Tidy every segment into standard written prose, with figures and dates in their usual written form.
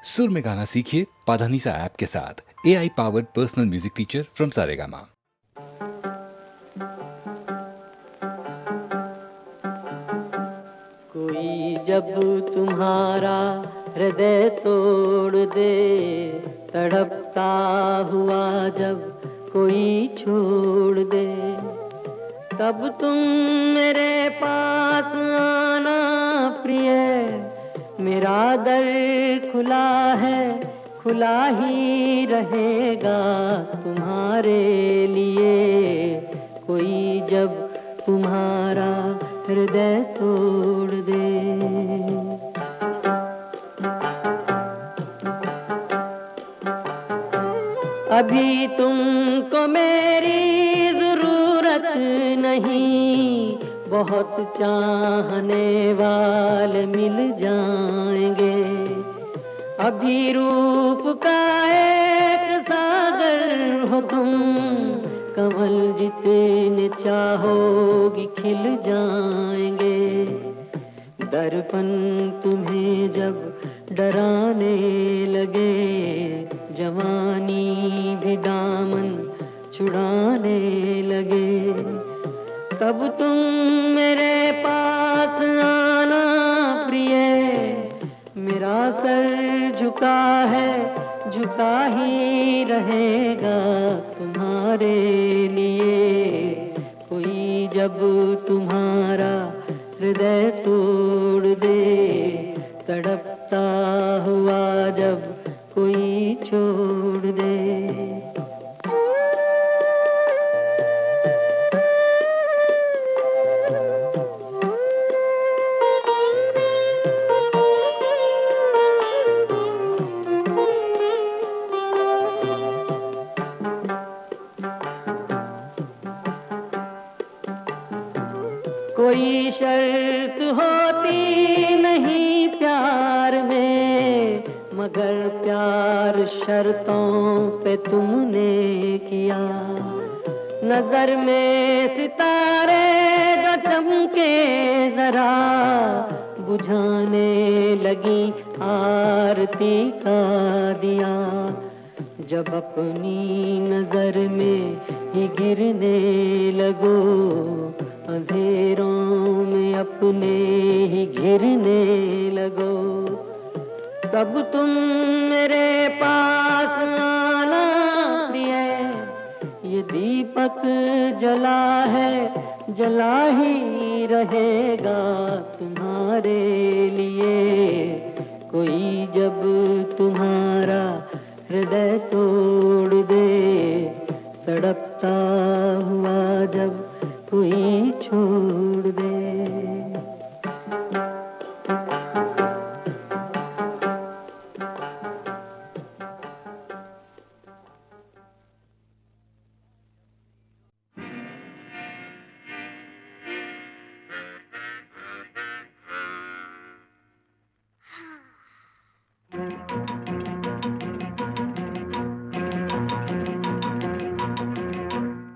सुर में गाना सीखिए पाधानीसा ऐप के साथ। AI powered personal music teacher from Saregama. कोई जब तुम्हारा हृदय तोड़ दे, तड़पता हुआ जब कोई छोड़ दे, तब तुम मेरे पास आना प्रिय। मेरा दर खुला है, खुला ही रहेगा तुम्हारे लिए। कोई जब तुम्हारा हृदय तोड़ दे। अभी तुमको मेरी जरूरत नहीं, बहुत चाहने वाले मिल जाएंगे। अभी रूप का एक सागर हो तुम, कमल जितने चाहोगी खिल जाएंगे। दर्पण तुम्हें जब डराने लगे, जवानी भी दामन छुड़ाने लगे, तब तुम मेरे पास आना प्रिय। मेरा सर झुका है, झुका ही रहेगा तुम्हारे लिए। कोई जब तुम्हारा हृदय तोड़ दे, तड़पता हुआ जब कोई छोड़ दे। कोई शर्त होती नहीं प्यार में, मगर प्यार शर्तों पे तुमने किया। नजर में सितारे जो चमके जरा, बुझाने लगी आरती का दिया। जब अपनी नजर में ही गिरने लगो, अंधेरों में अपने ही घिरने लगो, तब तुम मेरे पास आना प्रिय। ये दीपक जला है, जला ही रहेगा तुम्हारे लिए। कोई जब तुम्हारा हृदय तोड़ दे, तड़पता हुआ जब कोई छोड़ दे।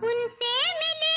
उनसे मिले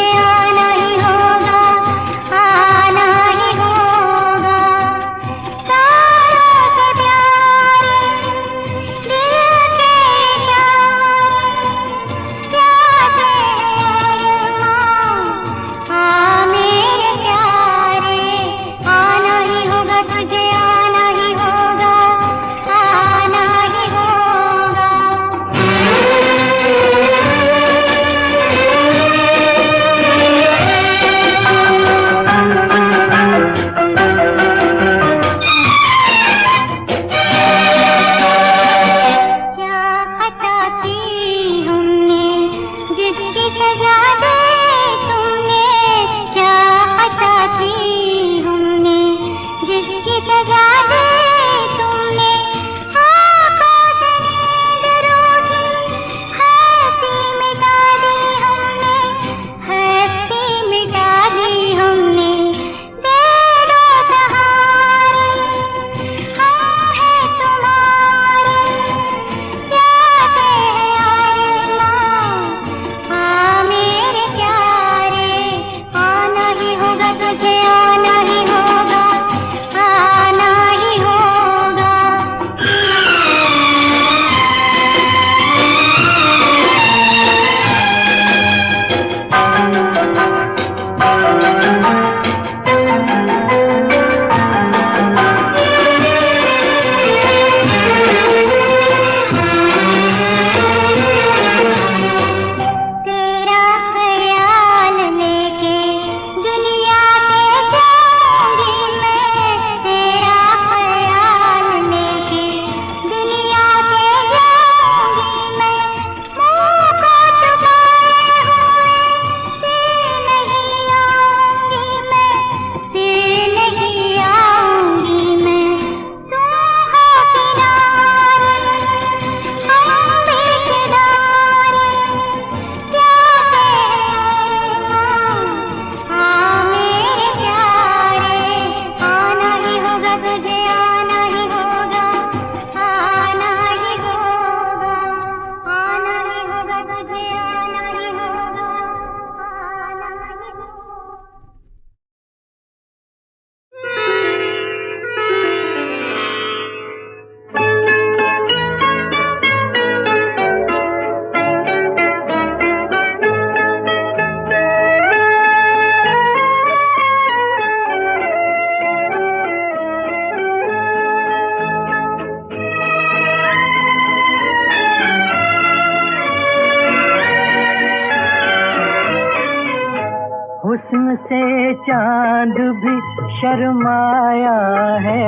हुस्न से चांद भी शर्माया है,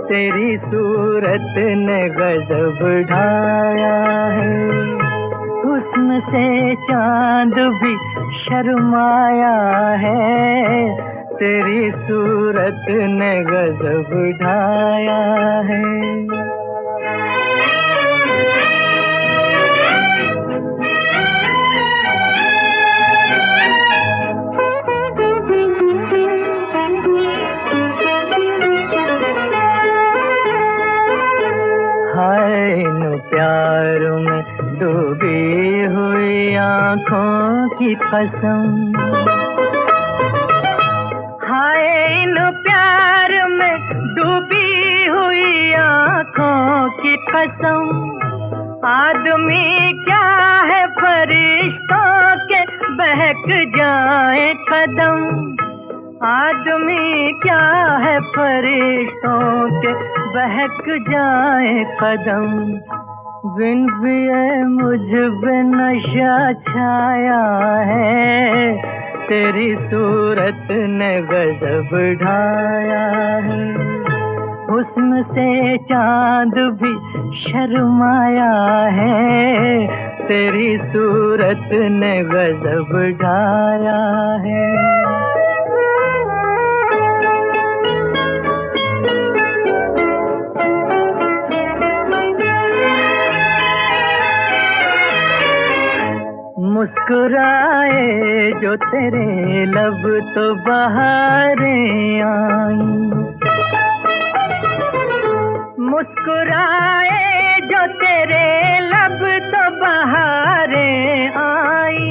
तेरी सूरत ने गजब ढाया है। हुस्न से चांद भी शर्माया है, तेरी सूरत ने गजब ढाया है। प्यार में डूबी हुई आँखों की कसम, हाय इन प्यार में डूबी हुई आँखों की कसम। आदमी क्या है फरिश्तों के बहक जाए कदम, आदमी क्या है फरिश्तों के बहक जाए कदम। बिन पिए मुझ पे नशा छाया है, तेरी सूरत ने गजब ढाया है। हुस्न से चांद भी शर्माया है, तेरी सूरत ने गजब ढाया है। मुस्कुराए जो तेरे लब तो बहारें आई, मुस्कुराए जो तेरे लब तो बहारें आई।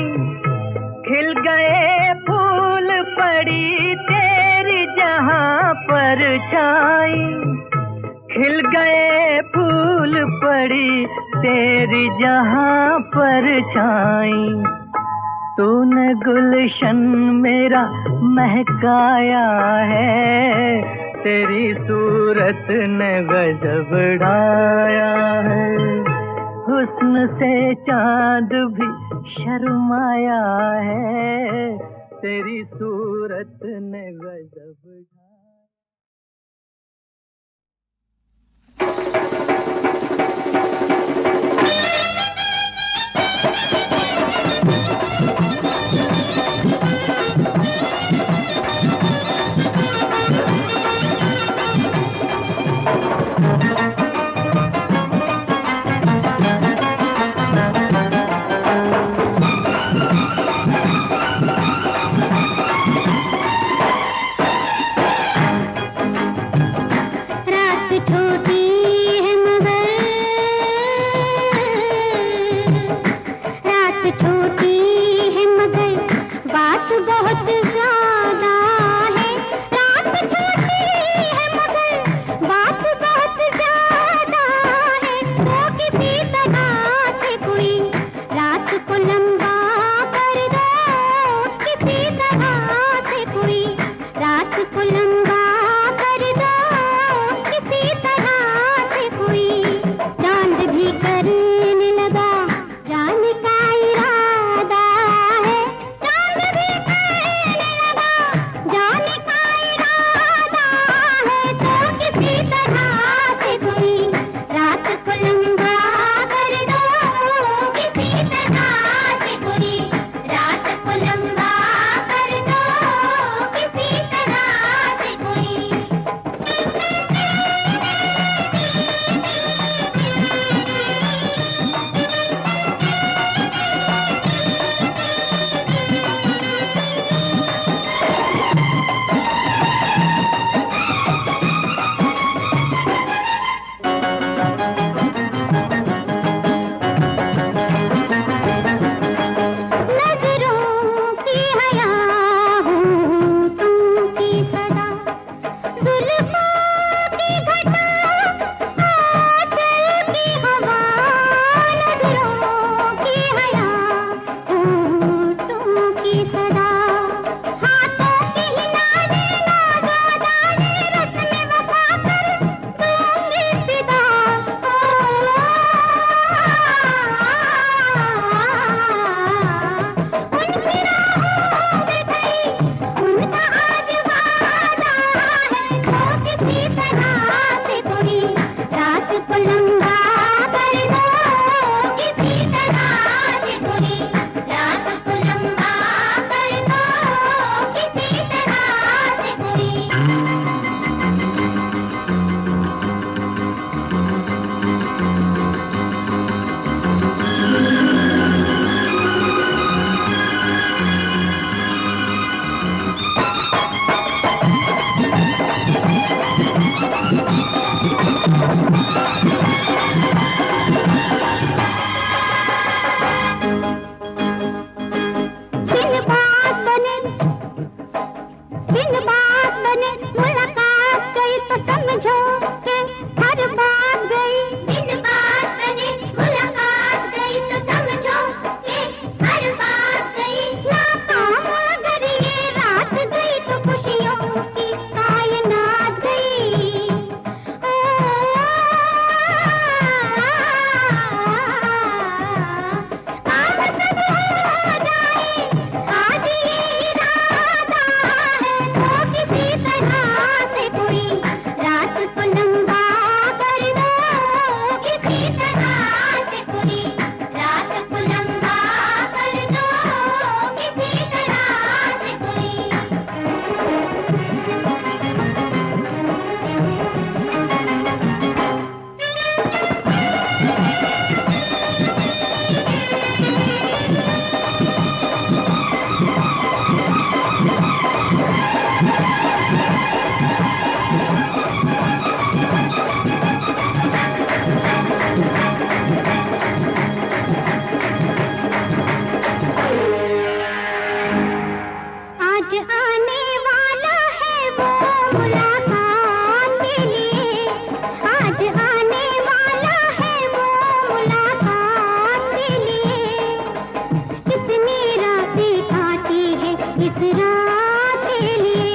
खिल गए फूल पड़ी तेरी जहाँ पर छाई, खिल गए फूल पड़ी तेरी जहाँ पर छाई। तूने गुलशन मेरा महकाया है, तेरी सूरत ने गजब ढाया है। हुस्न से चांद भी शर्माया है, तेरी सूरत ने गजब ढाया। आज आने वाला है वो मुलाकात के लिए, आज आने वाला है वो मुलाकात के लिए। कितनी रातें आती है इस रात के लिए।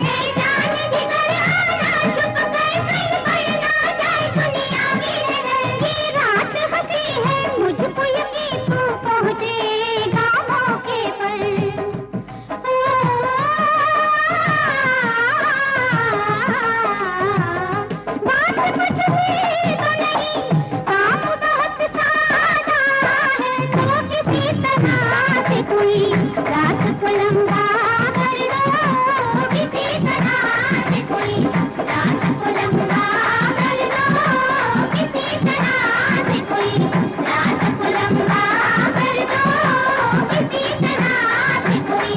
ए जाने जिगर आना, छुप कर कहीं पर ना जाए दुनिया की नजर। ये रात हंसी है, मुझको यकीन तू पहुंचेगा मौके पर। बात कुछ भी तो नहीं, काम बहुत सादा है। तो किसी तरह से कोई रात को लंबा कर लो, किसी तरह से कोई रात को लंबा कर लो, किसी तरह से कोई रात को लंबा कर दो, किसी तरह से कोई।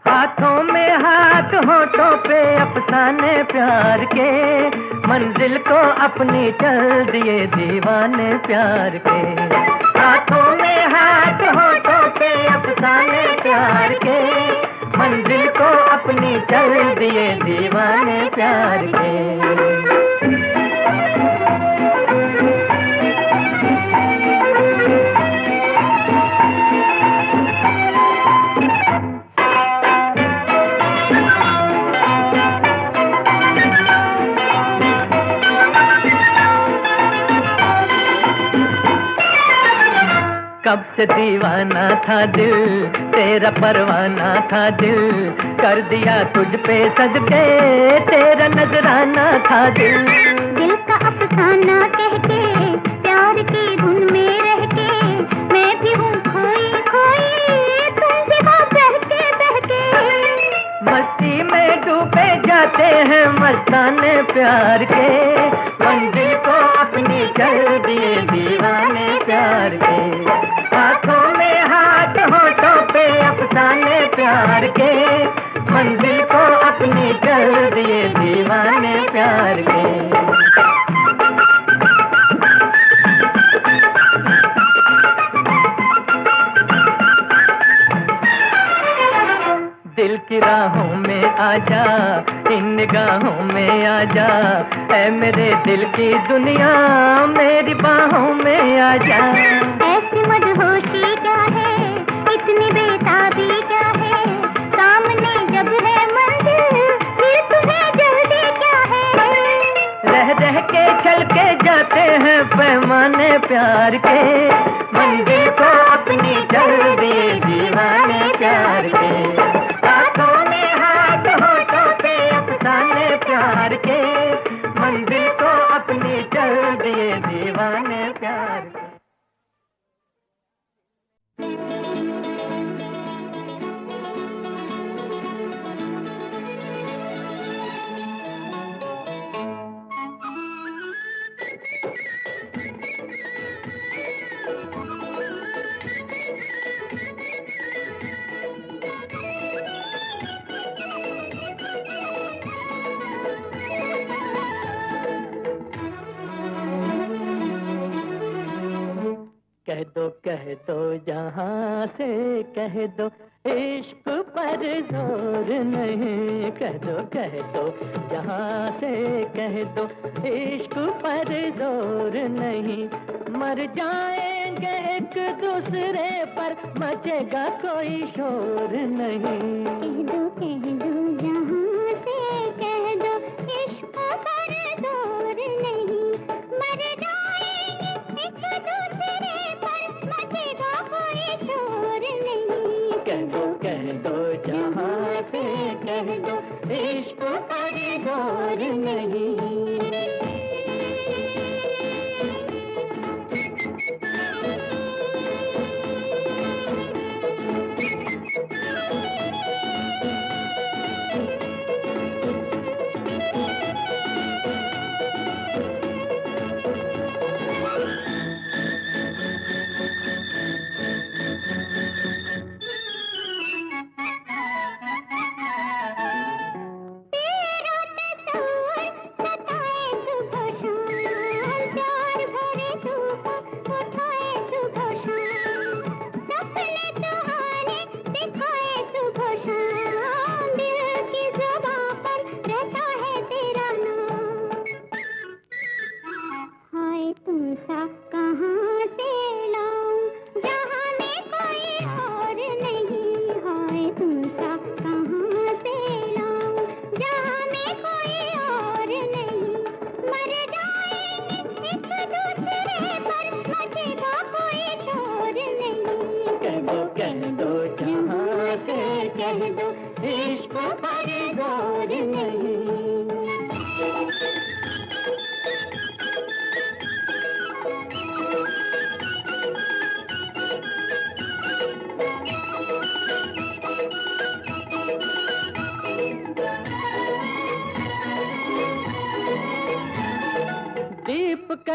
हाथों में हाथ, होठों पे अफसाने प्यार के, मंजिल को अपनी चल दिए दीवाने प्यार के। हाथों में हाथ, होठों पे अफसाने प्यार के, मंजिल को अपनी चल दिए दीवाने प्यार के। कब से दीवाना था दिल, तेरा परवाना था दिल, कर दिया तुझ पे सदके, तेरा नजराना था दिल। दिल का अफसाना कह के, प्यार की धुन में रह के, मैं भी हूँ खोई खोई, तुम भी हो बहके बहके। मस्ती में डूबे जाते हैं मस्ताने प्यार के, मंजिल को अपनी चल दिए दीवाने प्यार के। हाथों में हाथ, होठों पे अफसाने प्यार के, मंजिल को अपनी चल दिए दीवाने प्यार के। दिल की राहों में आजा, इन निगाहों में आजा, ऐ मेरे दिल की दुनिया मेरी बाहों में आजा। ऐसी मदहोशी क्या है, इतनी बेताबी क्या है, सामने जब है मंजिल, फिर तुम्हें जल्दी क्या है। रह रह के चल के जाते हैं पैमाने प्यार के, मंजिल को अपनी चल दिए दीवाने प्यार के। हाथों में हाथ, होठों पे अफसाने प्यार के, मंजिल को अपनी चल दिए दीवाने प्यार के। कह दो जहाँ से कह दो, इश्क पर जोर नहीं। कह दो जहाँ से कह दो, इश्क पर जोर नहीं। मर जाएंगे एक दूसरे पर, मचेगा कोई शोर नहीं। कह दो जहाँ से कह दो, इश्क पर जोर नहीं। मर जाएंगे एक दूसरे पर, मचेगा कोई शोर नहीं। कह दो जहाँ से कह दो, इश्क पर जोर नहीं।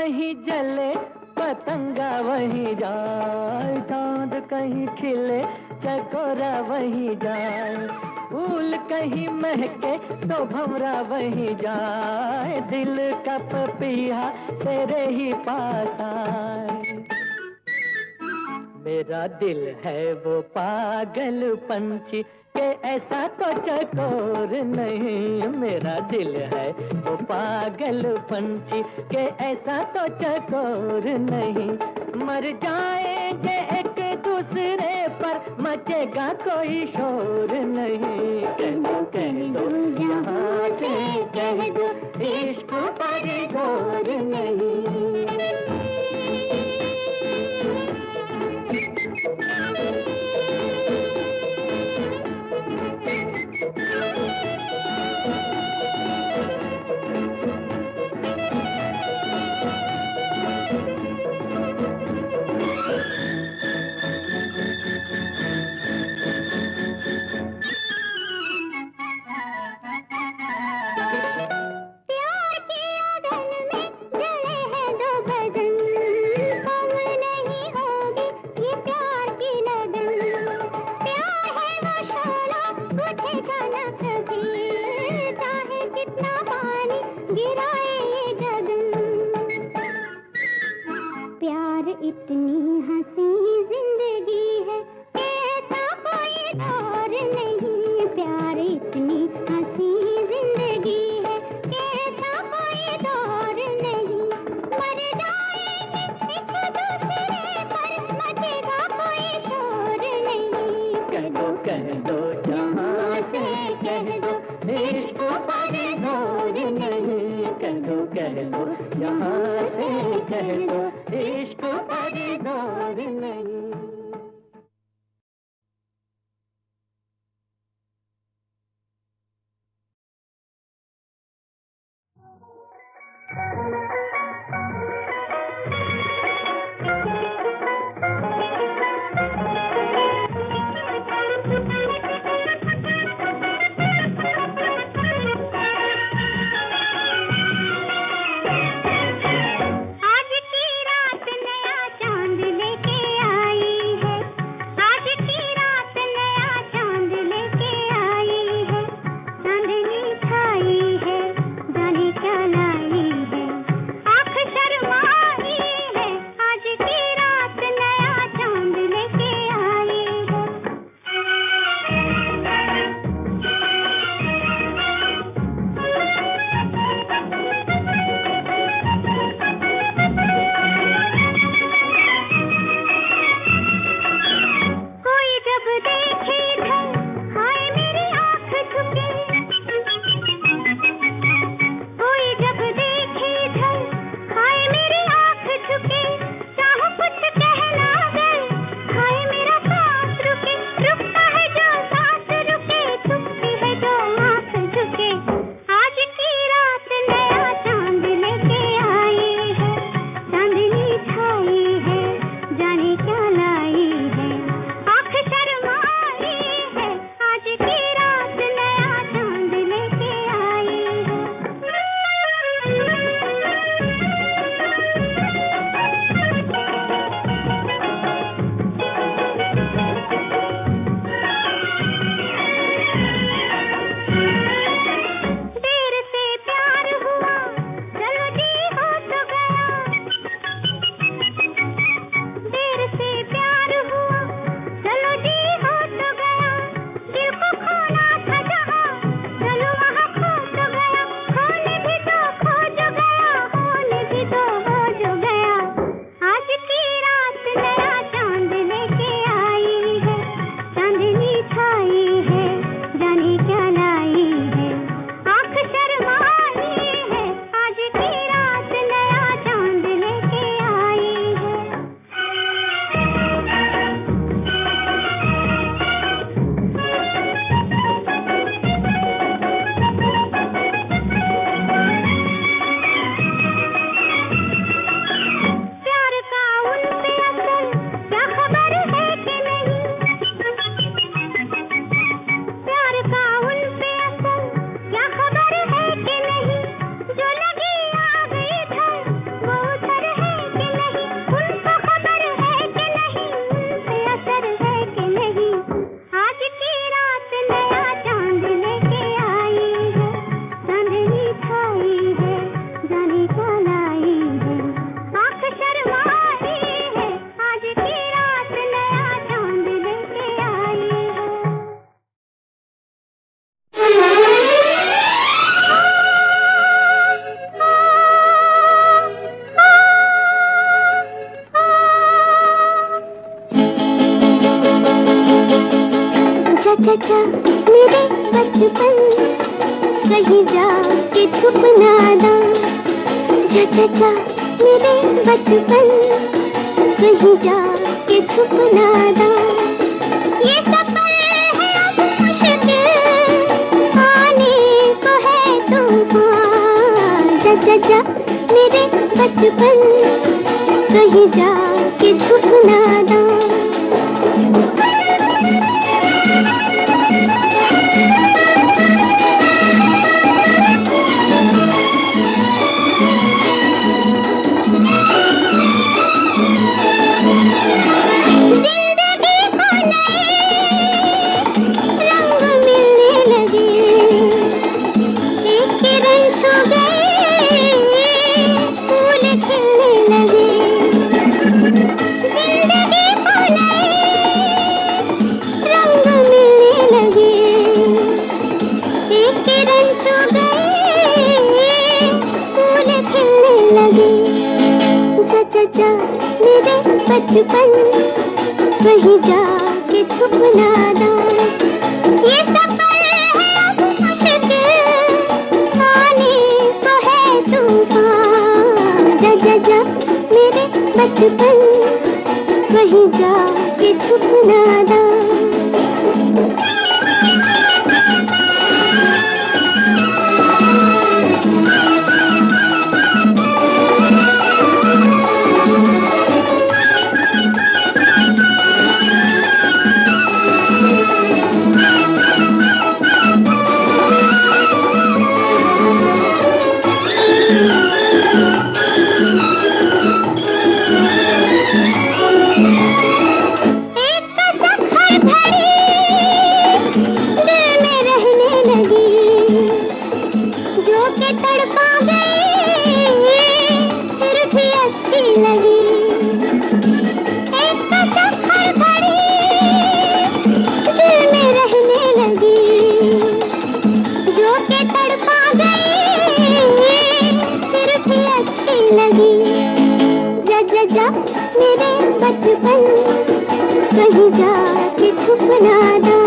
कहीं जले पतंगा वहीं जाए, चांद कहीं खिले चकोरा वहीं जाए, फूल कहीं महके तो भंवरा वहीं जाए, दिल का पपीहा तेरे ही पास आए। मेरा दिल है वो पागल पंछी के ऐसा तो चकोर नहीं, मेरा दिल है वो पागल पंछी के ऐसा तो चकोर नहीं। मर जाएंगे एक दूसरे पर मचेगा कोई शोर नहीं। कह दो यहाँ से कह दो इश्क पर जोर नहीं। इतनी हंसी जिंदगी है कि ऐसा कोई दौर नहीं। प्यार इतनी हंसी जिंदगी है कि ऐसा कोई दौर नहीं। मर जाएंगे एक दूसरे पर मचेगा कोई शोर नहीं। कह दो जहाँ से कह दो इश्क पर जोर नहीं। कह दो जहाँ से कह दो इश्क पर जोर नहीं। आज की रात ने चा मेरे बचपन कहीं जाके छुप ना दा। चा मेरे बचपन कहीं जाके छुप ना दा। ये सफर है अब मुश्किल आने को है तूफान। चा मेरे बचपन कहीं जाके छुप ना दा। चा मेरे बचपन कहीं जाके छुप ना दा। ये सफर है अब मुश्किल आने को है तूफान। जा मेरे बचपन कहीं जाके छुप ना दा। जा मेरे बचपन कहीं जाके छुप ना दा।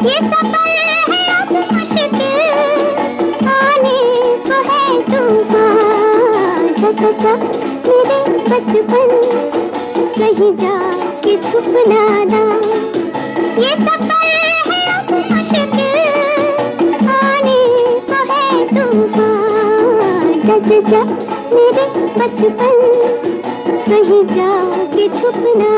ये सफर है अब मुश्किल आने को है तूफान। जा मेरे बचपन कहीं जाके छुप ना दा। ये सफर है अब मुश्किल आने को है तूफान। जा मेरे बचपन कहीं जाके छुप ना